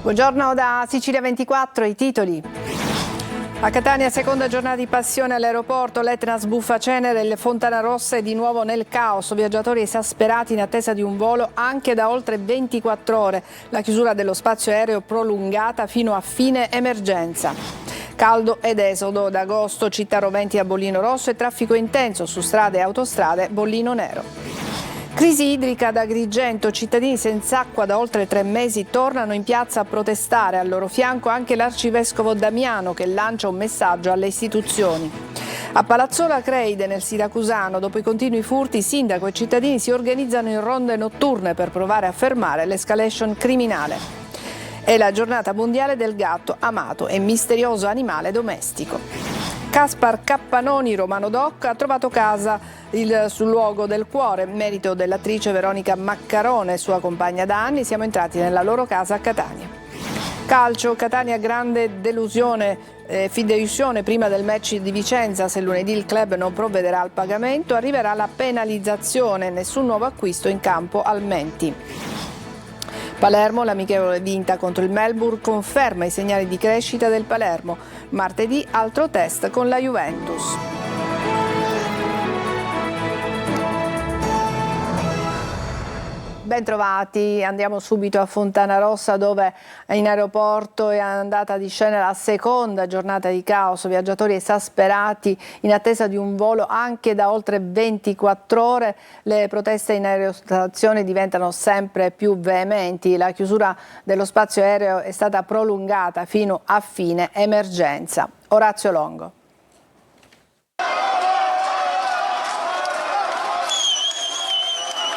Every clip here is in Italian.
Buongiorno da Sicilia 24, i titoli. A Catania, seconda giornata di passione all'aeroporto, l'Etna sbuffa cenere, il Fontanarossa è di nuovo nel caos, viaggiatori esasperati in attesa di un volo anche da oltre 24 ore, la chiusura dello spazio aereo prolungata fino a fine emergenza. Caldo ed esodo d'agosto, città roventi a bollino rosso e traffico intenso su strade e autostrade, bollino nero. Crisi idrica ad Agrigento, cittadini senza acqua da oltre 3 mesi tornano in piazza a protestare, al loro fianco anche l'arcivescovo Damiano che lancia un messaggio alle istituzioni. A Palazzola Creide, nel siracusano, dopo i continui furti, sindaco e cittadini si organizzano in ronde notturne per provare a fermare l'escalation criminale. È la giornata mondiale del gatto, amato e misterioso animale domestico. Caspar Cappanoni, romano doc, ha trovato casa sul luogo del cuore, merito dell'attrice Veronica Maccarone, sua compagna da anni. Siamo entrati nella loro casa a Catania. Calcio, Catania grande delusione, fideiussione prima del match di Vicenza. Se lunedì il club non provvederà al pagamento, arriverà la penalizzazione, nessun nuovo acquisto in campo al Menti. Palermo, l'amichevole vinta contro il Melbourne, conferma i segnali di crescita del Palermo. Martedì altro test con la Juventus. Bentrovati, andiamo subito a Fontanarossa dove in aeroporto è andata di scena la seconda giornata di caos, viaggiatori esasperati in attesa di un volo anche da oltre 24 ore, le proteste in aerostazione diventano sempre più veementi, la chiusura dello spazio aereo è stata prolungata fino a fine emergenza. Orazio Longo.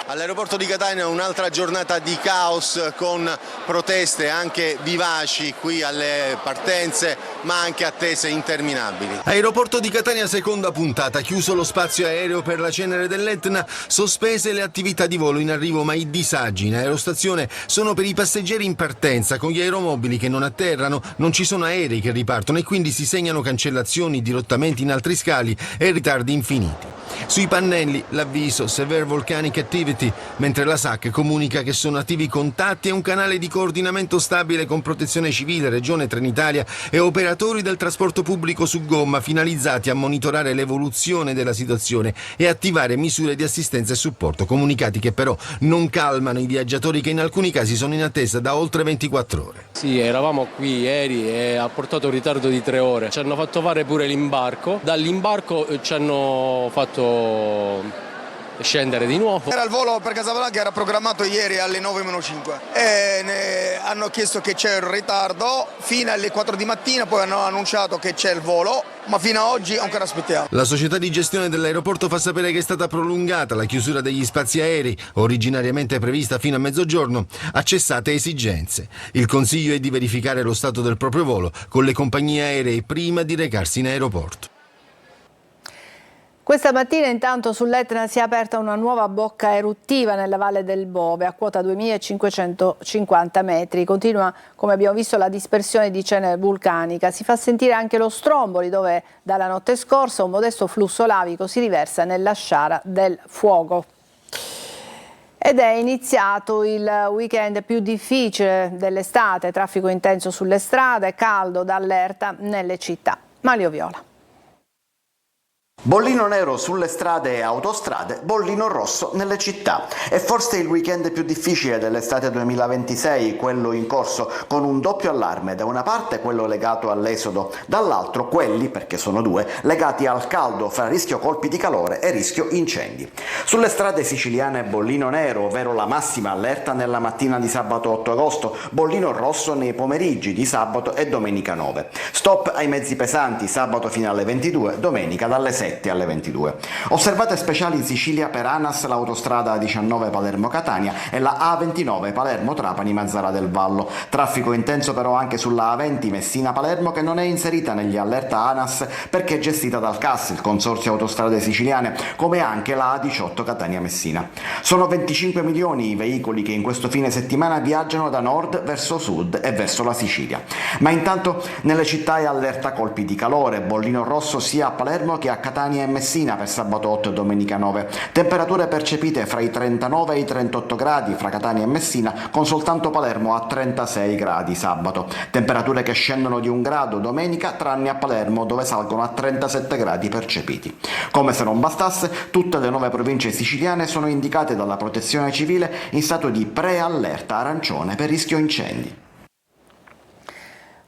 All'aeroporto di Catania un'altra giornata di caos con proteste anche vivaci qui alle partenze ma anche attese interminabili. Aeroporto di Catania seconda puntata, chiuso lo spazio aereo per la cenere dell'Etna, sospese le attività di volo in arrivo ma i disagi in aerostazione sono per i passeggeri in partenza con gli aeromobili che non atterrano, non ci sono aerei che ripartono e quindi si segnano cancellazioni, dirottamenti in altri scali e ritardi infiniti. Sui pannelli l'avviso Severe Volcanic Activity, mentre la SAC comunica che sono attivi contatti e un canale di coordinamento stabile con Protezione Civile, Regione Trenitalia e operatori del trasporto pubblico su gomma finalizzati a monitorare l'evoluzione della situazione e attivare misure di assistenza e supporto, comunicati che però non calmano i viaggiatori che in alcuni casi sono in attesa da oltre 24 ore. Sì, eravamo qui ieri e ha portato un ritardo di 3 ore, ci hanno fatto fare pure l'imbarco, dall'imbarco ci hanno fatto scendere di nuovo. Era il volo per Casablanca, era programmato ieri alle 9:05 e hanno chiesto che c'è un ritardo fino alle 4 di mattina, poi hanno annunciato che c'è il volo, ma fino ad oggi ancora aspettiamo. La società di gestione dell'aeroporto fa sapere che è stata prolungata la chiusura degli spazi aerei, originariamente prevista fino a mezzogiorno, a cessate esigenze. Il consiglio è di verificare lo stato del proprio volo con le compagnie aeree prima di recarsi in aeroporto. Questa mattina intanto sull'Etna si è aperta una nuova bocca eruttiva nella Valle del Bove a quota 2550 metri. Continua, come abbiamo visto, la dispersione di cenere vulcanica. Si fa sentire anche lo Stromboli dove dalla notte scorsa un modesto flusso lavico si riversa nella sciara del fuoco. Ed è iniziato il weekend più difficile dell'estate, traffico intenso sulle strade, caldo d'allerta nelle città. Manlio Viola. Bollino nero sulle strade e autostrade, bollino rosso nelle città. È forse il weekend più difficile dell'estate 2026, quello in corso, con un doppio allarme, da una parte quello legato all'esodo, dall'altro quelli, perché sono due, legati al caldo fra rischio colpi di calore e rischio incendi. Sulle strade siciliane bollino nero, ovvero la massima allerta nella mattina di sabato 8 agosto, bollino rosso nei pomeriggi di sabato e domenica 9. Stop ai mezzi pesanti sabato fino alle 22, domenica dalle 7 alle 22. Osservate speciali in Sicilia per ANAS l'autostrada A19 Palermo-Catania e la A29 Palermo-Trapani-Mazzara del Vallo. Traffico intenso però anche sulla A20 Messina-Palermo che non è inserita negli allerta ANAS perché è gestita dal CAS, il Consorzio Autostrade Siciliane, come anche la A18 Catania-Messina. Sono 25 milioni i veicoli che in questo fine settimana viaggiano da nord verso sud e verso la Sicilia. Ma intanto nelle città è allerta colpi di calore, bollino rosso sia a Palermo che a Catania Catania e Messina per sabato 8 e domenica 9. Temperature percepite fra i 39 e i 38 gradi fra Catania e Messina, con soltanto Palermo a 36 gradi sabato. Temperature che scendono di 1 grado domenica, tranne a Palermo dove salgono a 37 gradi percepiti. Come se non bastasse, tutte le 9 province siciliane sono indicate dalla Protezione Civile in stato di preallerta arancione per rischio incendi.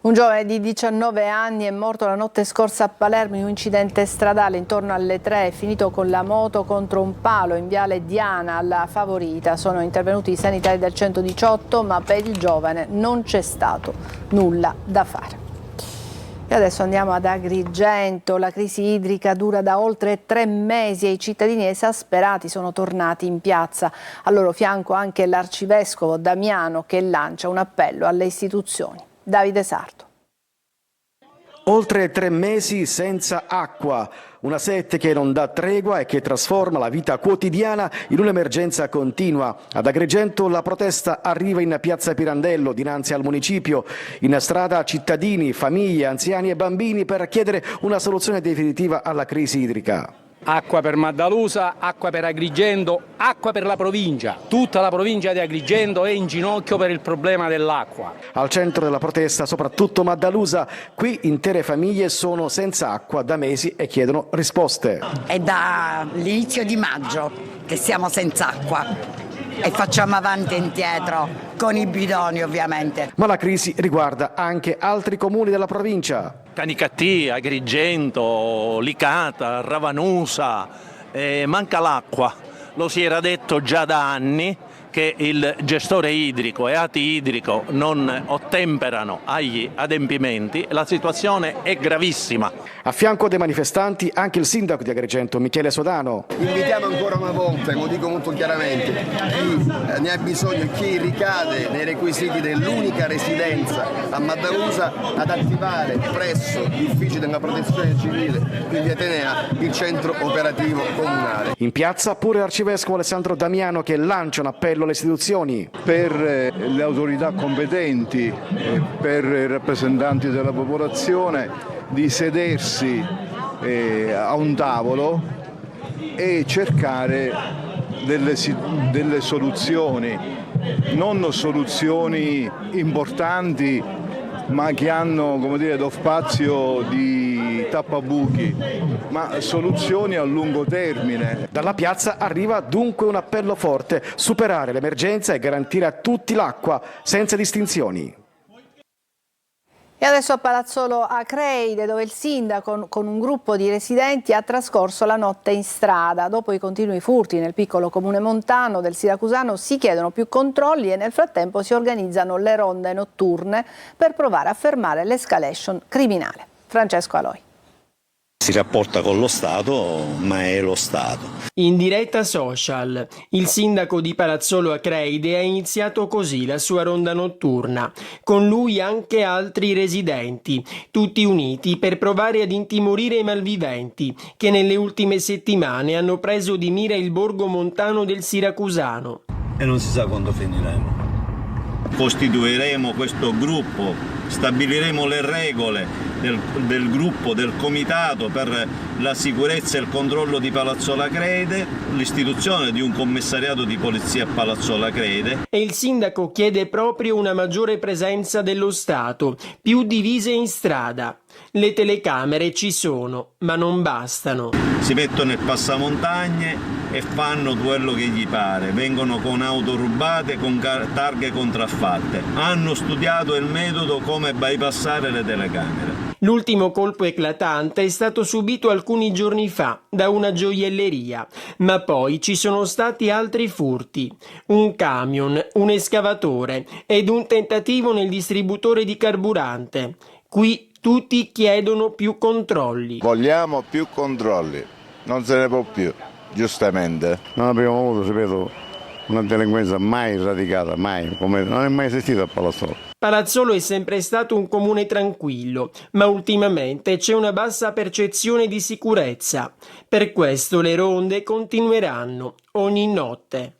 Un giovane di 19 anni è morto la notte scorsa a Palermo in un incidente stradale intorno alle 3, è finito con la moto contro un palo in viale Diana alla Favorita. Sono intervenuti i sanitari del 118, ma per il giovane non c'è stato nulla da fare. E adesso andiamo ad Agrigento. La crisi idrica dura da oltre 3 mesi e i cittadini esasperati sono tornati in piazza. Al loro fianco anche l'arcivescovo Damiano, che lancia un appello alle istituzioni. Davide Sarto. Oltre 3 mesi senza acqua, una sete che non dà tregua e che trasforma la vita quotidiana in un'emergenza continua. Ad Agrigento la protesta arriva in piazza Pirandello, dinanzi al municipio. In strada cittadini, famiglie, anziani e bambini per chiedere una soluzione definitiva alla crisi idrica. Acqua per Maddalusa, acqua per Agrigento, acqua per la provincia. Tutta la provincia di Agrigento è in ginocchio per il problema dell'acqua. Al centro della protesta soprattutto Maddalusa, qui intere famiglie sono senza acqua da mesi e chiedono risposte. È dall'inizio di maggio che siamo senza acqua e facciamo avanti e indietro con i bidoni ovviamente. Ma la crisi riguarda anche altri comuni della provincia. Canicattì, Agrigento, Licata, Ravanusa, manca l'acqua. Lo si era detto già da anni che il gestore idrico e ATI idrico non ottemperano agli adempimenti. La situazione è gravissima. A fianco dei manifestanti anche il sindaco di Agrigento, Michele Sodano. Invitiamo ancora una volta, lo dico molto chiaramente, chi ne ha bisogno, chi ricade nei requisiti dell'unica residenza a Maddalusa, ad attivare presso gli uffici della Protezione Civile, quindi Atenea, il centro operativo comunale. In piazza pure l'arcivescovo Alessandro Damiano, che lancia un appello alle istituzioni. Per le autorità competenti, per i rappresentanti della popolazione, di sedersi a un tavolo e cercare delle soluzioni, non soluzioni importanti ma che hanno, come dire, lo spazio di tappabuchi, ma soluzioni a lungo termine. Dalla piazza arriva dunque un appello forte: superare l'emergenza e garantire a tutti l'acqua senza distinzioni. E adesso a Palazzolo Acreide, dove il sindaco con un gruppo di residenti ha trascorso la notte in strada. Dopo i continui furti nel piccolo comune montano del Siracusano si chiedono più controlli e nel frattempo si organizzano le ronde notturne per provare a fermare l'escalation criminale. Francesco Aloi. Si rapporta con lo Stato, ma è lo Stato. In diretta social, il sindaco di Palazzolo Acreide ha iniziato così la sua ronda notturna, con lui anche altri residenti, tutti uniti per provare ad intimorire i malviventi che nelle ultime settimane hanno preso di mira il borgo montano del Siracusano. E non si sa quando finiremo. Costituiremo questo gruppo, stabiliremo le regole del gruppo, del comitato per la sicurezza e il controllo di Palazzolo Acreide, l'istituzione di un commissariato di polizia a Palazzolo Acreide. E il sindaco chiede proprio una maggiore presenza dello Stato, più divise in strada. Le telecamere ci sono, ma non bastano. Si mettono il passamontagne e fanno quello che gli pare, vengono con auto rubate, con targhe contraffatte. Hanno studiato il metodo come bypassare le telecamere. L'ultimo colpo eclatante è stato subito alcuni giorni fa da una gioielleria, ma poi ci sono stati altri furti, un camion, un escavatore ed un tentativo nel distributore di carburante. Qui tutti chiedono più controlli. Vogliamo più controlli, non se ne può più, giustamente. Non abbiamo avuto, ripeto, una delinquenza mai radicata, mai, come non è mai esistita a Palazzolo. Palazzolo è sempre stato un comune tranquillo, ma ultimamente c'è una bassa percezione di sicurezza. Per questo le ronde continueranno ogni notte.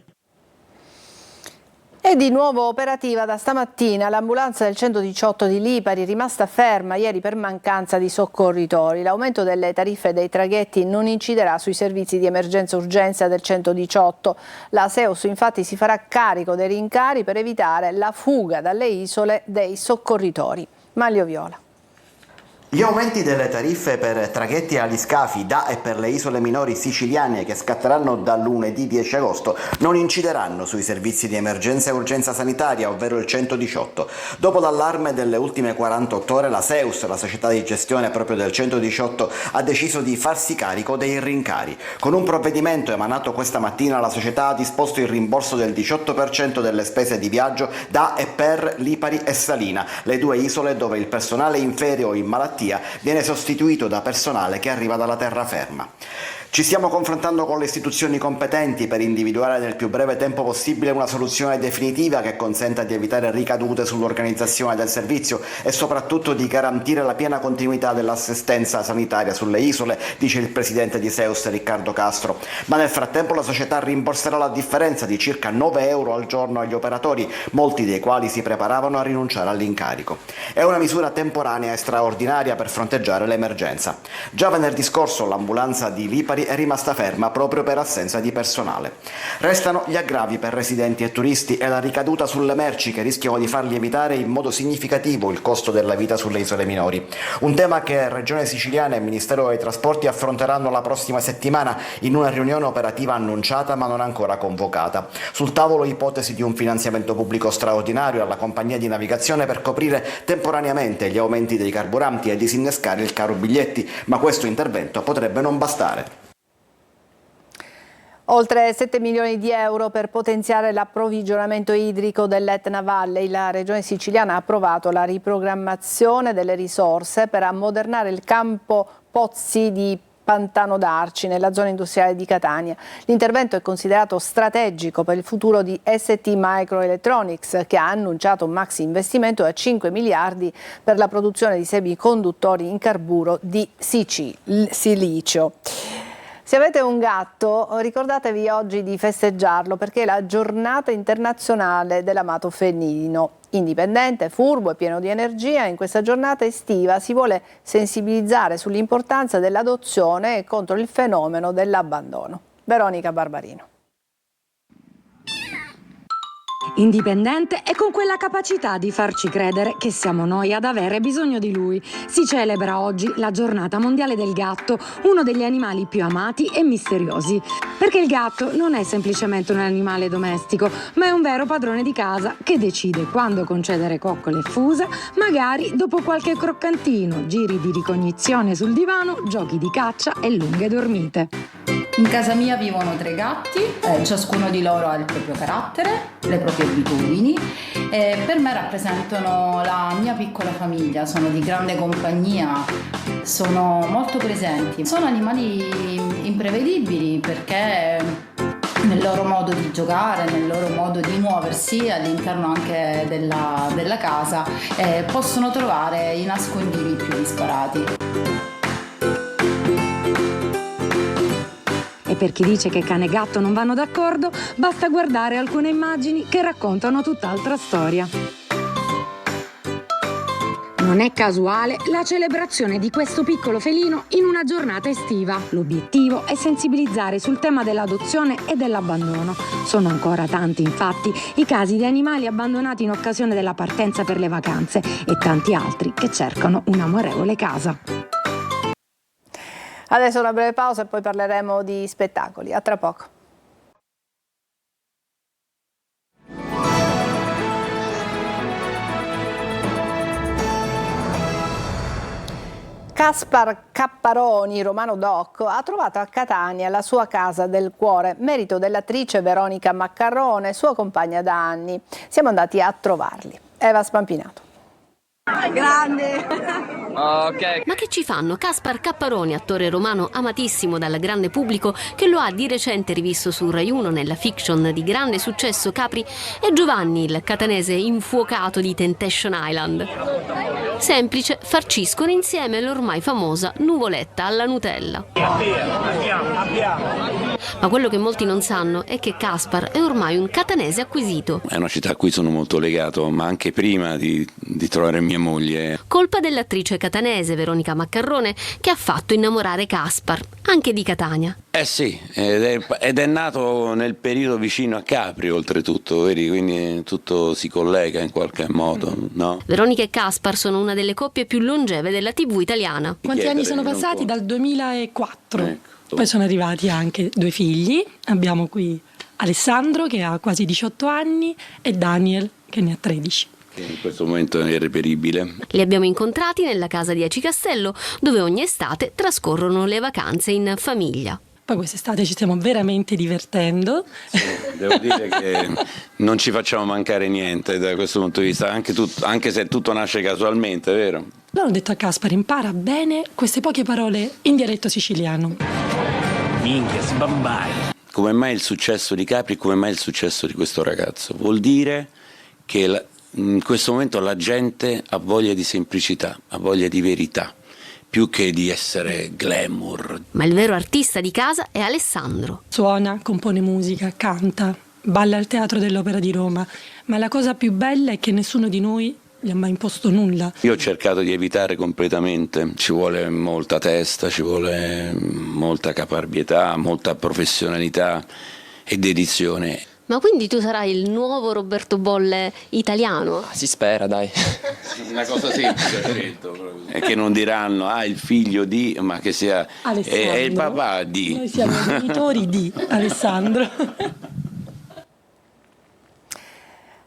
È di nuovo operativa da stamattina l'ambulanza del 118 di Lipari, rimasta ferma ieri per mancanza di soccorritori. L'aumento delle tariffe dei traghetti non inciderà sui servizi di emergenza-urgenza del 118. La SEUS infatti si farà carico dei rincari per evitare la fuga dalle isole dei soccorritori. Maglio Viola. Gli aumenti delle tariffe per traghetti agli scafi da e per le isole minori siciliane che scatteranno da lunedì 10 agosto non incideranno sui servizi di emergenza e urgenza sanitaria, ovvero il 118. Dopo l'allarme delle ultime 48 ore, la SEUS, la società di gestione proprio del 118, ha deciso di farsi carico dei rincari. Con un provvedimento emanato questa mattina, la società ha disposto il rimborso del 18% delle spese di viaggio da e per Lipari e Salina, le due isole dove il personale in ferie o in malattia viene sostituito da personale che arriva dalla terraferma. Ci stiamo confrontando con le istituzioni competenti per individuare nel più breve tempo possibile una soluzione definitiva che consenta di evitare ricadute sull'organizzazione del servizio e soprattutto di garantire la piena continuità dell'assistenza sanitaria sulle isole, dice il presidente di SEUS Riccardo Castro. Ma nel frattempo la società rimborserà la differenza di circa 9 euro al giorno agli operatori, molti dei quali si preparavano a rinunciare all'incarico. È una misura temporanea e straordinaria per fronteggiare l'emergenza. Già venerdì scorso l'ambulanza di Lipari è rimasta ferma proprio per assenza di personale. Restano gli aggravi per residenti e turisti e la ricaduta sulle merci che rischiano di far lievitare in modo significativo il costo della vita sulle isole minori. Un tema che Regione Siciliana e Ministero dei Trasporti affronteranno la prossima settimana in una riunione operativa annunciata ma non ancora convocata. Sul tavolo ipotesi di un finanziamento pubblico straordinario alla compagnia di navigazione per coprire temporaneamente gli aumenti dei carburanti e disinnescare il caro biglietti, ma questo intervento potrebbe non bastare. Oltre 7 milioni di euro per potenziare l'approvvigionamento idrico dell'Etna Valley. La Regione Siciliana ha approvato la riprogrammazione delle risorse per ammodernare il campo pozzi di Pantano d'Arci nella zona industriale di Catania. L'intervento è considerato strategico per il futuro di ST Microelectronics, che ha annunciato un maxi investimento a 5 miliardi per la produzione di semiconduttori in carburo di silicio. Se avete un gatto, ricordatevi oggi di festeggiarlo perché è la giornata internazionale dell'amato felino. Indipendente, furbo e pieno di energia, in questa giornata estiva si vuole sensibilizzare sull'importanza dell'adozione e contro il fenomeno dell'abbandono. Veronica Barbarino. Indipendente e con quella capacità di farci credere che siamo noi ad avere bisogno di lui. Si celebra oggi la giornata mondiale del gatto, uno degli animali più amati e misteriosi. Perché il gatto non è semplicemente un animale domestico, ma è un vero padrone di casa che decide quando concedere coccole e fusa, magari dopo qualche croccantino, giri di ricognizione sul divano, giochi di caccia e lunghe dormite. In casa mia vivono 3 gatti, ciascuno di loro ha il proprio carattere, le proprie abitudini. Per me rappresentano la mia piccola famiglia, sono di grande compagnia, sono molto presenti. Sono animali imprevedibili perché nel loro modo di giocare, nel loro modo di muoversi all'interno anche della casa, possono trovare i nascondigli più disparati. E per chi dice che cane e gatto non vanno d'accordo, basta guardare alcune immagini che raccontano tutt'altra storia. Non è casuale la celebrazione di questo piccolo felino in una giornata estiva. L'obiettivo è sensibilizzare sul tema dell'adozione e dell'abbandono. Sono ancora tanti, infatti, i casi di animali abbandonati in occasione della partenza per le vacanze e tanti altri che cercano un'amorevole casa. Adesso una breve pausa e poi parleremo di spettacoli. A tra poco. Caspar Capparoni, romano doc, ha trovato a Catania la sua casa del cuore, merito dell'attrice Veronica Maccarrone, sua compagna da anni. Siamo andati a trovarli. Eva Spampinato. Grande! Okay. Ma che ci fanno Kaspar Capparoni, attore romano amatissimo dal grande pubblico che lo ha di recente rivisto su Rai 1 nella fiction di grande successo Capri, e Giovanni, il catanese infuocato di Temptation Island. Semplice, farciscono insieme l'ormai famosa nuvoletta alla Nutella. Ma quello che molti non sanno è che Kaspar è ormai un catanese acquisito. È una città a cui sono molto legato, ma anche prima di trovare mia moglie. Colpa dell'attrice catanese Veronica Maccarrone, che ha fatto innamorare Kaspar, anche di Catania. Eh sì, ed è nato nel periodo vicino a Capri oltretutto, vedi? Quindi tutto si collega in qualche modo, no? Veronica e Kaspar sono una delle coppie più longeve della TV italiana. Quanti anni sono passati? Dal 2004. Ecco. Poi sono arrivati anche 2 figli. Abbiamo qui Alessandro che ha quasi 18 anni e Daniel che ne ha 13. Che in questo momento è irreperibile. Li abbiamo incontrati nella casa di Aci Castello, dove ogni estate trascorrono le vacanze in famiglia. Poi quest'estate ci stiamo veramente divertendo. Sì, devo dire che non ci facciamo mancare niente da questo punto di vista, anche se tutto nasce casualmente, vero? Loro hanno detto a Kaspar: impara bene queste poche parole in dialetto siciliano. Minchia, sbambai. Come mai il successo di Capri, come mai il successo di questo ragazzo? Vuol dire che in questo momento la gente ha voglia di semplicità, ha voglia di verità, più che di essere glamour. Ma il vero artista di casa è Alessandro. Suona, compone musica, canta, balla al Teatro dell'Opera di Roma, ma la cosa più bella è che nessuno di noi gli ha mai imposto nulla. Io ho cercato di evitare completamente, ci vuole molta testa, ci vuole molta caparbietà, molta professionalità e dedizione. Ma quindi tu sarai il nuovo Roberto Bolle italiano? Si spera, dai. Una cosa semplice, ho detto, è che non diranno il figlio di, ma che sia è il papà di. Noi siamo i genitori di Alessandro.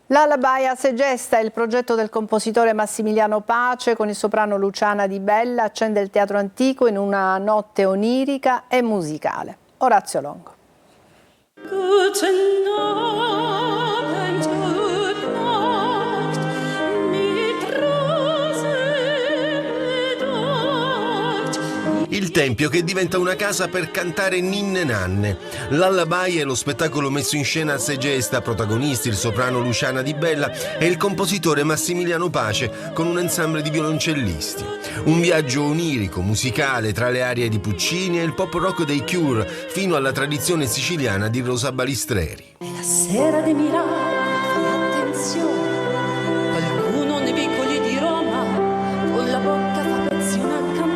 L'Alabai a Segesta è il progetto del compositore Massimiliano Pace. Con il soprano Luciana Di Bella accende il teatro antico in una notte onirica e musicale. Orazio Longo. Il tempio che diventa una casa per cantare ninne nanne. L'Alabai è lo spettacolo messo in scena a Segesta, protagonisti il soprano Luciana Di Bella e il compositore Massimiliano Pace con un ensemble di violoncellisti. Un viaggio onirico, musicale tra le arie di Puccini e il pop rock dei Cure, fino alla tradizione siciliana di Rosa Balistreri. La sera di Milano, fai attenzione, qualcuno nei vicoli di Roma con la bocca fa pezzi una canzone.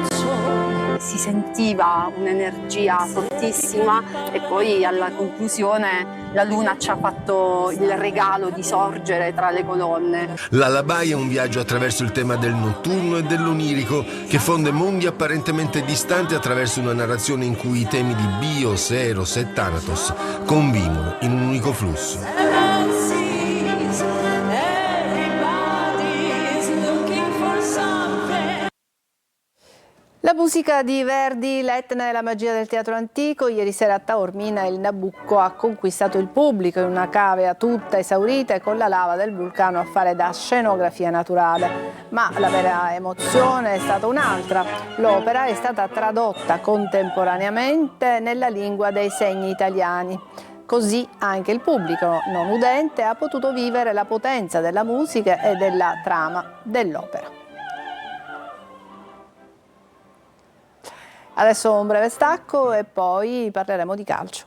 Si sentiva un'energia fortissima e poi alla conclusione la luna ci ha fatto il regalo di sorgere tra le colonne. L'Alabai è un viaggio attraverso il tema del notturno e dell'onirico che fonde mondi apparentemente distanti attraverso una narrazione in cui i temi di Bios, Eros e Thanatos convivono in un unico flusso. La musica di Verdi, l'Etna e la magia del teatro antico. Ieri sera a Taormina il Nabucco ha conquistato il pubblico in una cavea tutta esaurita e con la lava del vulcano a fare da scenografia naturale. Ma la vera emozione è stata un'altra. L'opera è stata tradotta contemporaneamente nella lingua dei segni italiani. Così anche il pubblico non udente ha potuto vivere la potenza della musica e della trama dell'opera. Adesso un breve stacco e poi parleremo di calcio.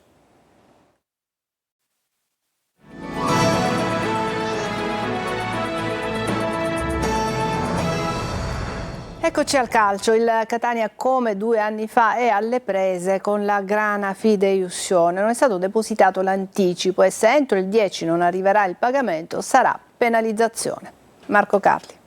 Eccoci al calcio. Il Catania, come 2 anni fa, è alle prese con la grana fideiussione. Non è stato depositato l'anticipo e se entro il 10 non arriverà il pagamento sarà penalizzazione. Marco Carli.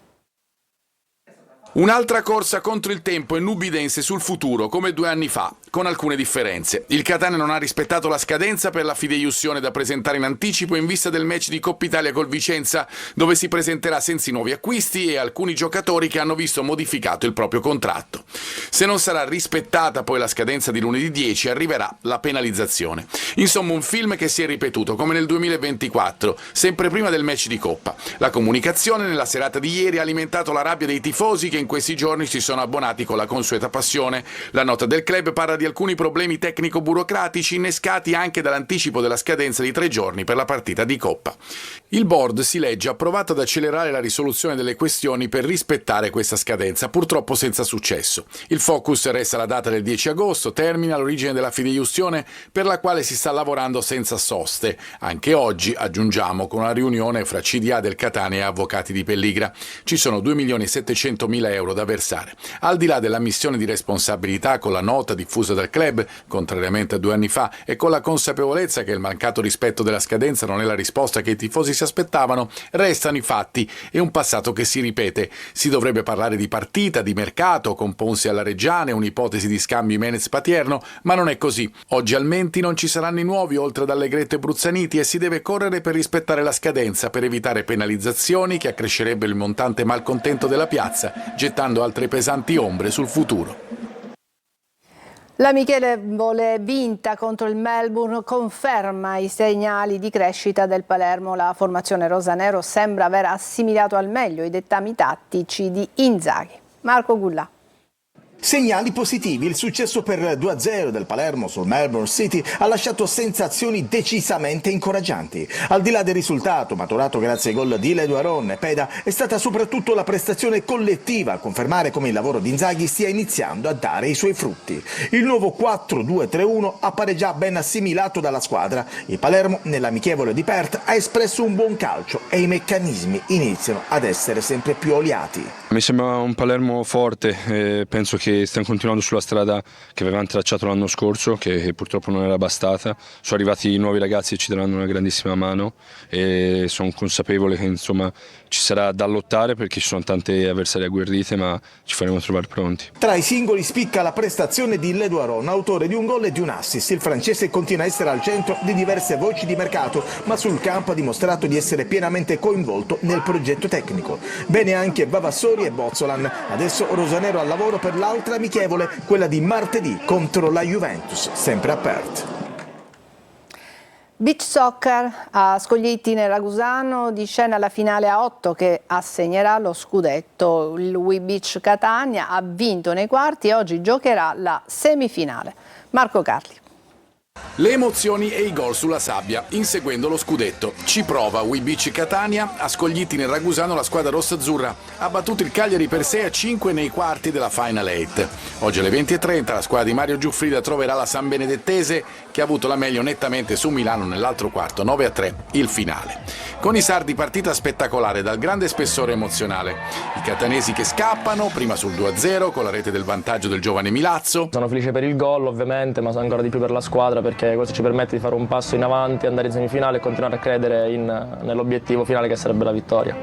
Un'altra corsa contro il tempo e nubidense sul futuro, come 2 anni fa, con alcune differenze. Il Catania non ha rispettato la scadenza per la fideiussione da presentare in anticipo in vista del match di Coppa Italia col Vicenza, dove si presenterà senza i nuovi acquisti e alcuni giocatori che hanno visto modificato il proprio contratto. Se non sarà rispettata poi la scadenza di lunedì 10, arriverà la penalizzazione. Insomma, un film che si è ripetuto, come nel 2024, sempre prima del match di Coppa. La comunicazione nella serata di ieri ha alimentato la rabbia dei tifosi che in questi giorni si sono abbonati con la consueta passione. La nota del club parla di alcuni problemi tecnico-burocratici innescati anche dall'anticipo della scadenza di 3 giorni per la partita di Coppa. Il board, si legge, ha provato ad accelerare la risoluzione delle questioni per rispettare questa scadenza, purtroppo senza successo. Il focus resta la data del 10 agosto, termina l'origine della fideiussione per la quale si sta lavorando senza soste. Anche oggi, aggiungiamo, con una riunione fra CDA del Catania e avvocati di Pelligra. Ci sono 2.700.000 euro da versare. Al di là dell'ammissione di responsabilità con la nota diffusa dal club, contrariamente a 2 anni fa, e con la consapevolezza che il mancato rispetto della scadenza non è la risposta che i tifosi si aspettavano, restano i fatti e un passato che si ripete. Si dovrebbe parlare di partita, di mercato, con Ponzi alla Reggiane, un'ipotesi di scambi Menez-Patierno, ma non è così. Oggi al Menti non ci saranno i nuovi, oltre ad Allegretto e Bruzzaniti, e si deve correre per rispettare la scadenza, per evitare penalizzazioni che accrescerebbero il montante malcontento della piazza, gettando altre pesanti ombre sul futuro. L'amichevole vinta contro il Melbourne conferma i segnali di crescita del Palermo. La formazione rosanero sembra aver assimilato al meglio i dettami tattici di Inzaghi. Marco Gullà. Segnali positivi, il successo per 2-0 del Palermo sul Melbourne City ha lasciato sensazioni decisamente incoraggianti. Al di là del risultato, maturato grazie ai gol di Leduaron e Peda, è stata soprattutto la prestazione collettiva a confermare come il lavoro di Inzaghi stia iniziando a dare i suoi frutti. Il nuovo 4-2-3-1 appare già ben assimilato dalla squadra. Il Palermo, nell'amichevole di Perth, ha espresso un buon calcio e i meccanismi iniziano ad essere sempre più oliati. Mi sembra un Palermo forte, penso che stiamo continuando sulla strada che avevamo tracciato l'anno scorso, che purtroppo non era bastata. Sono arrivati nuovi ragazzi e ci daranno una grandissima mano e sono consapevole che insomma ci sarà da lottare perché ci sono tante avversarie agguerrite, ma ci faremo trovare pronti. Tra i singoli spicca la prestazione di Leduaron, autore di un gol e di un assist. Il francese continua a essere al centro di diverse voci di mercato, ma sul campo ha dimostrato di essere pienamente coinvolto nel progetto tecnico. Bene anche Vavassori e Bozzolan. Adesso rosanero al lavoro per l'altra amichevole, quella di martedì contro la Juventus, sempre a Perth. Beach soccer a Scoglietti nel Ragusano, di scena la finale a 8 che assegnerà lo scudetto. Il WeBeach Catania ha vinto nei quarti e oggi giocherà la semifinale. Marco Carli. Le emozioni e i gol sulla sabbia, inseguendo lo scudetto. Ci prova WeBeach Catania, a Scoglietti nel Ragusano la squadra rossa-azzurra ha battuto il Cagliari per 6-5 nei quarti della Final 8. Oggi alle 20:30 la squadra di Mario Giuffrida troverà la San Benedettese, che ha avuto la meglio nettamente su Milano nell'altro quarto, 9-3, il finale. Con i sardi partita spettacolare dal grande spessore emozionale. I catanesi che scappano, prima sul 2-0 con la rete del vantaggio del giovane Milazzo. Sono felice per il gol ovviamente, ma ancora di più per la squadra, perché questo ci permette di fare un passo in avanti, andare in semifinale e continuare a credere nell'obiettivo finale che sarebbe la vittoria.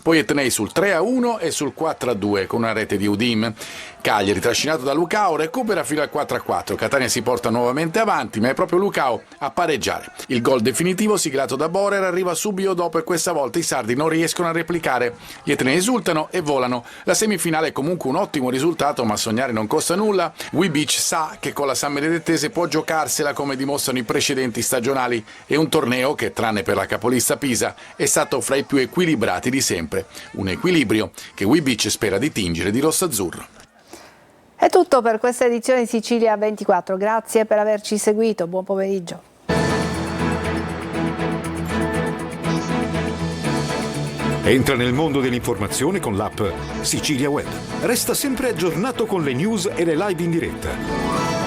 Poi Etnei sul 3-1 e sul 4-2 con una rete di Udim. Cagliari, trascinato da Lucao, recupera fino al 4-4. Catania si porta nuovamente avanti, ma è proprio Lucao a pareggiare. Il gol definitivo, siglato da Borer, arriva subito dopo e questa volta i sardi non riescono a replicare. Gli etnei esultano e volano. La semifinale è comunque un ottimo risultato, ma sognare non costa nulla. WeBeach sa che con la San Benedettese può giocarsela come dimostrano i precedenti stagionali. È un torneo che, tranne per la capolista Pisa, è stato fra i più equilibrati di sempre. Un equilibrio che WeBeach spera di tingere di rosso-azzurro. È tutto per questa edizione di Sicilia 24. Grazie per averci seguito. Buon pomeriggio. Entra nel mondo dell'informazione con l'app Sicilia Web. Resta sempre aggiornato con le news e le live in diretta.